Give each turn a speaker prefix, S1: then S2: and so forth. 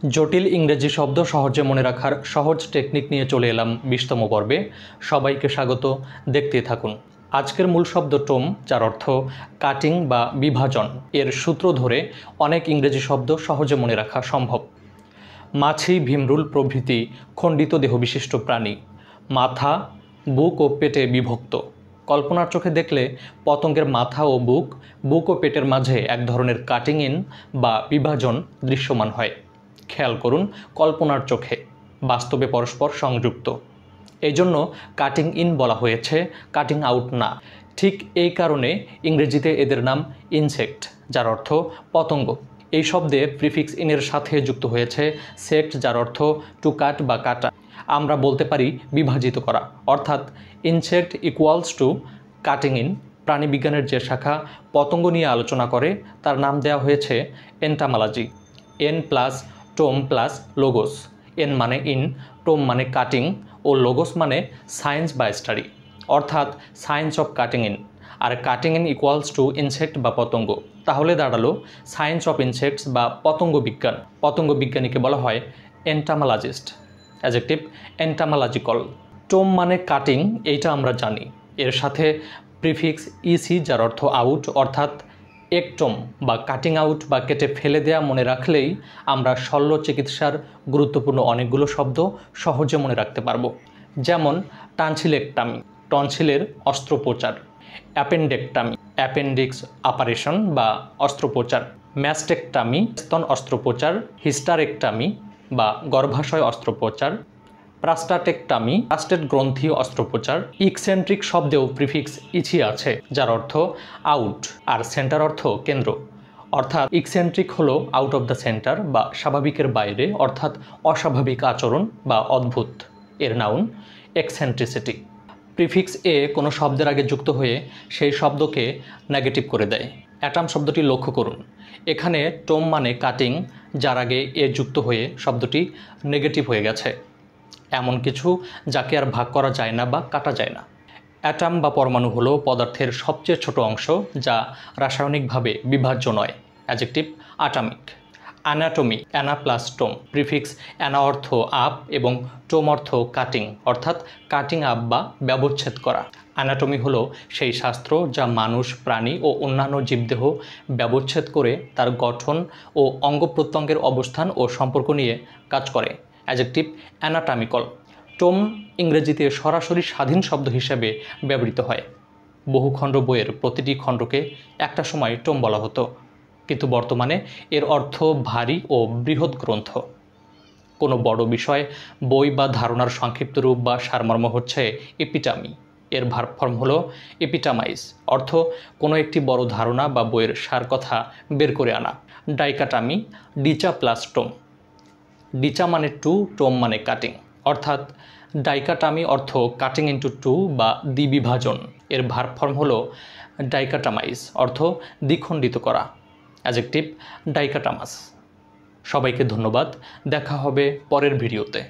S1: জটিল ইংরেজি শব্দ সহজে মনে রাখার সহজ টেকনিক নিয়ে চলে এলাম 20তম পর্বে। সবাইকে স্বাগত, দেখতে থাকুন। আজকের মূল শব্দ টোম, যার অর্থ কাটিং বা বিভাজন। এর সূত্র ধরে অনেক ইংরেজি শব্দ সহজে মনে রাখা সম্ভব। মাছি, ভীমরুল প্রভৃতি খণ্ডিত দেহবিশিষ্ট প্রাণী। মাথা, বুক ও পেটে বিভক্ত। কল্পনার চোখে দেখলে পতঙ্গের মাথা ও বুক, বুক ও পেটের মাঝে এক ধরনের কাটিং ইন বা বিভাজন দৃশ্যমান হয়। খেয়াল করুন, কল্পনার চোখে, বাস্তবে পরস্পর সংযুক্ত। এই জন্য কাটিং ইন বলা হয়েছে, কাটিং আউট না। ঠিক এই কারণে ইংরেজিতে এদের নাম ইনসেক্ট, যার অর্থ পতঙ্গ। এই শব্দে প্রিফিক্স ইনের সাথে যুক্ত হয়েছে সেক্ট, যার অর্থ টু কাট বা কাটা। আমরা বলতে পারি বিভাজিত করা, অর্থাৎ insect equals to cutting in. প্রাণীবিজ্ঞানের যে শাখা পতঙ্গ নিয়ে আলোচনা করে তার নাম দেওয়া হয়েছে entomology. En plus tom plus logos. En মানে ইন, টোম মানে কাটিং ও লোগোস মানে সায়েন্স বা স্টাডি, অর্থাৎ সায়েন্স অফ কাটিং ইন। আর cutting in equals to insect বা পতঙ্গ। তাহলে দাঁড়ালো সায়েন্স অফ ইনসেক্টস বা পতঙ্গ বিজ্ঞান। পতঙ্গ বিজ্ঞানীকে বলা হয় এন্টামালজিস্ট। অ্যাডজেক্টিভ এন্টামালজিক্যাল। টোম মানে কাটিং, এইটা আমরা জানি। এর সাথে প্রিফিক্স ইসি, যার অর্থ আউট, অর্থাৎ একটোম বা কাটিং আউট বা কেটে ফেলে দেয়া মনে রাখলেই আমরা শল্য চিকিৎসার গুরুত্বপূর্ণ অনেকগুলো শব্দ সহজে মনে রাখতে পারবো। যেমন টানসিলেক্টামি, টনসিলের অস্ত্রোপচার। অ্যাপেন্ডেক্টামি, অ্যাপেন্ডিক্স অপারেশন বা অস্ত্রোপচার। ম্যাস্টেকটামি, স্তন অস্ত্রোপচার। হিস্টারেক্টামি বা গর্ভাশয় অস্ত্রোপচার। প্রাস্টাটেকটামি, প্রাস্টেট গ্রন্থি অস্ত্রোপচার। ইকসেন্ট্রিক শব্দেও প্রিফিক্স ইছি আছে, যার অর্থ আউট, আর সেন্টার অর্থ কেন্দ্র। অর্থাৎ ইকসেন্ট্রিক হলো আউট অফ দ্য সেন্টার বা স্বাভাবিকের বাইরে, অর্থাৎ অস্বাভাবিক আচরণ বা অদ্ভুত। এর নাউন এক্সেন্ট্রিসিটি। প্রিফিক্স এ কোনো শব্দের আগে যুক্ত হয়ে সেই শব্দকে নেগেটিভ করে দেয়। অ্যাটাম শব্দটি লক্ষ্য করুন। এখানে টোম মানে কাটিং, যার আগে এ যুক্ত হয়ে শব্দটি নেগেটিভ হয়ে গেছে। এমন কিছু যাকে আর ভাগ করা যায় না বা কাটা যায় না। অ্যাটাম বা পরমাণু হলো পদার্থের সবচেয়ে ছোট অংশ, যা রাসায়নিকভাবে বিভাজ্য নয়। Adjective atomic. Anatomy, ana plus tome. Prefix ana অর্থ আপ এবং টোম অর্থ কাটিং, অর্থাৎ কাটিং আপ বা ব্যবচ্ছেদ করা। অ্যানাটমি হলো সেই শাস্ত্র যা মানুষ, প্রাণী ও অন্যান্য জীবদেহ ব্যবচ্ছেদ করে তার গঠন ও অঙ্গ প্রত্যঙ্গের অবস্থান ও সম্পর্ক নিয়ে কাজ করে। Adjective anatomical. টোম ইংরেজিতে সরাসরি স্বাধীন শব্দ হিসেবে ব্যবহৃত হয়। বহুখণ্ড বইয়ের প্রতিটি খণ্ডকে একটা সময় টোম বলা হতো, কিন্তু বর্তমানে এর অর্থ ভারী ও বৃহৎ গ্রন্থ। কোনো বড় বিষয়, বই বা ধারণার সংক্ষিপ্ত রূপ বা সারমর্ম হচ্ছে এপিটামি। এর ভার্ব ফর্ম হলো এপিটামাইজ, অর্থ কোনো একটি বড় ধারণা বা বইয়ের সার কথা বের করে আনা। ডাইকাটামি, ডিচা প্লাস টোম। ডিচা মানে টু, টোম মানে কাটিং, অর্থাৎ ডাইকাটামি অর্থ কাটিং ইন্টু টু বা দ্বিবিভাজন। এর ভার্ব ফর্ম হলো ডাইকাটামাইজ, অর্থ দ্বিখণ্ডিত করা। অ্যাডজেক্টিভ ডাইকাটামাস। সবাইকে ধন্যবাদ, দেখা হবে পরের ভিডিওতে।